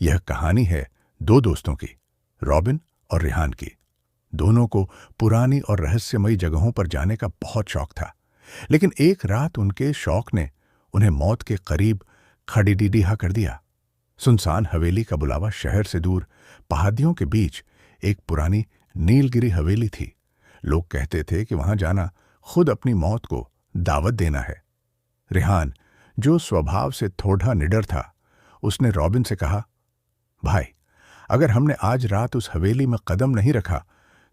यह कहानी है दो दोस्तों की, रॉबिन और रेहान की। दोनों को पुरानी और रहस्यमयी जगहों पर जाने का बहुत शौक था, लेकिन एक रात उनके शौक ने उन्हें मौत के करीब खड़ीडिडीहा कर दिया। सुनसान हवेली का बुलावा शहर से दूर पहाड़ियों के बीच एक पुरानी नीलगिरी हवेली थी। लोग कहते थे कि वहां जाना खुद अपनी मौत को दावत देना है। रेहान, जो स्वभाव से थोड़ा निडर था, उसने रॉबिन से कहा, भाई, अगर हमने आज रात उस हवेली में कदम नहीं रखा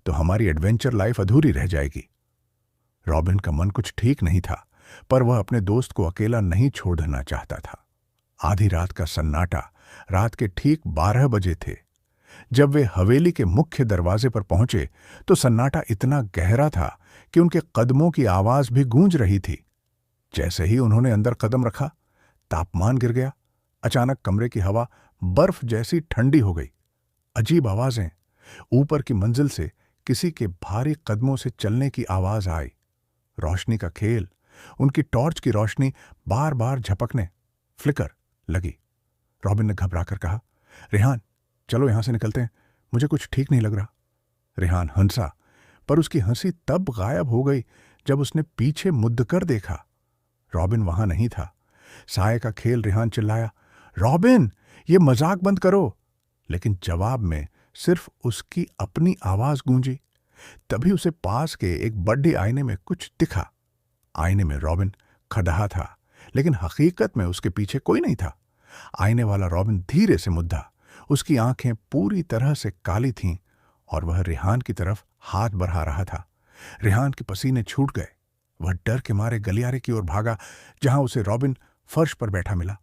तो हमारी एडवेंचर लाइफ अधूरी रह जाएगी। रॉबिन का मन कुछ ठीक नहीं था, पर वह अपने दोस्त को अकेला नहीं छोड़ना चाहता था। आधी रात का सन्नाटा रात के ठीक 12 बजे थे। जब वे हवेली के मुख्य दरवाजे पर पहुंचे तो सन्नाटा इतना गहरा था कि उनके कदमों की आवाज भी गूंज रही थी। जैसे ही उन्होंने अंदर कदम रखा, तापमान गिर गया। अचानक कमरे की हवा बर्फ जैसी ठंडी हो गई। अजीब आवाजें, ऊपर की मंजिल से किसी के भारी कदमों से चलने की आवाज आई। रोशनी का खेल, उनकी टॉर्च की रोशनी बार बार झपकने, फ्लिकर लगी। रॉबिन ने घबराकर कहा, रेहान, चलो यहां से निकलते हैं, मुझे कुछ ठीक नहीं लग रहा। रेहान हंसा, पर उसकी हंसी तब गायब हो गई जब उसने पीछे मुड़कर देखा। रॉबिन वहां नहीं था। साय का खेल। रेहान चिल्लाया, रॉबिन, ये मजाक बंद करो। लेकिन जवाब में सिर्फ उसकी अपनी आवाज गूंजी। तभी उसे पास के एक बड़े आईने में कुछ दिखा। आईने में रॉबिन खड़ा था, लेकिन हकीकत में उसके पीछे कोई नहीं था। आईने वाला रॉबिन धीरे से मुद्दा। उसकी आंखें पूरी तरह से काली थीं और वह रेहान की तरफ हाथ बढ़ा रहा था। रेहान के पसीने छूट गए। वह डर के मारे गलियारे की ओर भागा, जहां उसे रॉबिन फर्श पर बैठा मिला।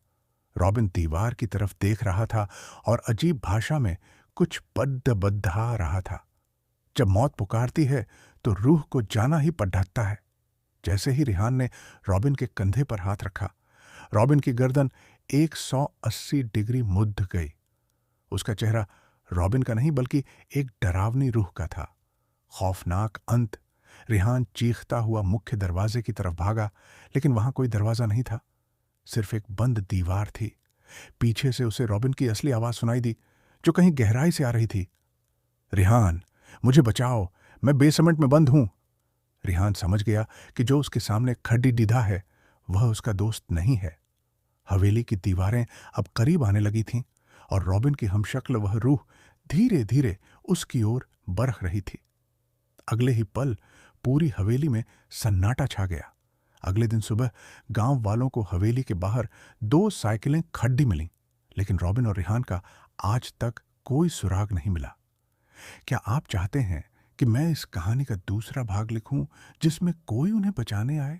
रॉबिन दीवार की तरफ देख रहा था और अजीब भाषा में कुछ बद्धा रहा था। जब मौत पुकारती है तो रूह को जाना ही पड़ता है। जैसे ही रेहान ने रॉबिन के कंधे पर हाथ रखा, रॉबिन की गर्दन 180 डिग्री मुड़ गई। उसका चेहरा रॉबिन का नहीं बल्कि एक डरावनी रूह का था। खौफनाक अंत। रेहान चीखता हुआ मुख्य दरवाजे की तरफ भागा, लेकिन वहां कोई दरवाजा नहीं था, सिर्फ एक बंद दीवार थी। पीछे से उसे रॉबिन की असली आवाज सुनाई दी, जो कहीं गहराई से आ रही थी। रेहान, मुझे बचाओ, मैं बेसमेंट में बंद हूं। रेहान समझ गया कि जो उसके सामने खड़ी डिधा है वह उसका दोस्त नहीं है। हवेली की दीवारें अब करीब आने लगी थीं और रॉबिन की हमशक्ल वह रूह धीरे धीरे उसकी ओर बढ़ रही थी। अगले ही पल पूरी हवेली में सन्नाटा छा गया। अगले दिन सुबह गांव वालों को हवेली के बाहर 2 साइकिलें खड्डी मिलीं, लेकिन रॉबिन और रेहान का आज तक कोई सुराग नहीं मिला। क्या आप चाहते हैं कि मैं इस कहानी का दूसरा भाग लिखूं, जिसमें कोई उन्हें बचाने आए?